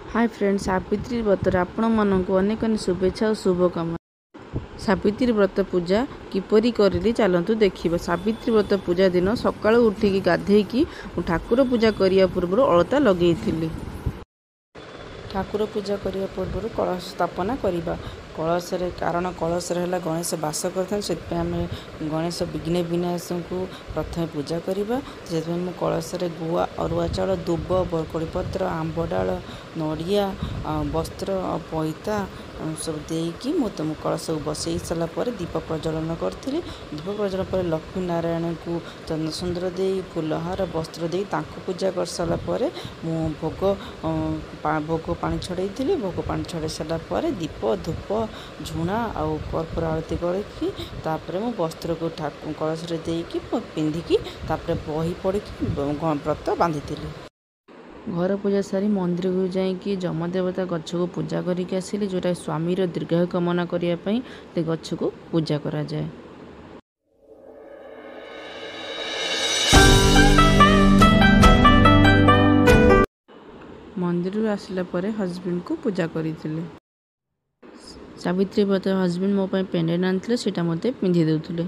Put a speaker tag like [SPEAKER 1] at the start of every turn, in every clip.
[SPEAKER 1] Hi friends, Savitri व्रत आपण मानक अनेक अनेक शुभेच्छा और शुभकामना। सावित्री व्रत पूजा किपरि करली चलतु देखिबा। सावित्री व्रत पूजा दिन सकाळु उठिकी गाधेइकी ठाकुर पूजा करिया पूर्व अलता लगेइथिली। ठाकुर पूजा करिया पूर्व कलश स्थापना करिबा। कलश रे कारण कलश है गणेश बास करथन, से आम गणेश विघ्न विनाश को प्रथम पूजा करिबा। से मु कलश रे गुआ अरुआ चाउल दुब बरकोड़ीपत्र आंब डाल नड़िया वस्त्र पैता सब देकी तुम कलश को बसई सारापर दीप प्रज्वलन करी। दीप प्रज्वलन पर लक्ष्मी नारायण को चंद्र सुंदर दे फुलहार वस्त्र दे पूजा कर सारापर मु भोग पानी छड़ई थी। भोग पानी छड़े सारापर दीप धूप झुणा आउ कर्पूर आरती करके तापर मु वस्त्र को कलश रे देकी पिंधिकी तापर बही पड़ी व्रत बांधी। घर पूजा सारी मंदिर को जाइए जमदेवता गछ को पूजा करके आसिले, जोटा स्वामीर दीर्घायु कामना करने गछ को पूजा करा जाए। मंदिर आसला परे हस्बैंड को पूजा करथिले। सावित्री व्रत हस्बैंड मो पे पेंडेंट आनथिले, सेटा मते पिंधि देउथिले।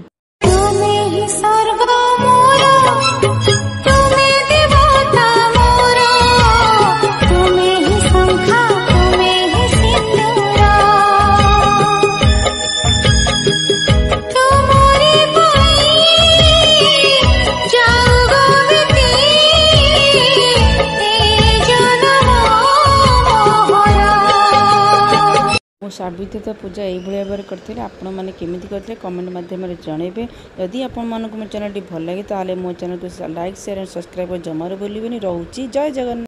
[SPEAKER 1] सावित्री पूजा यही भाव करते आपण मैंने केमी करते कमेंट माध्यम जनइबे। यदि आपण मानक मो चैनल भल लगे तो मो चैनल को लाइक शेयर एंड सब्सक्राइब जमार भूलिए। रोची जय जगन्नाथ।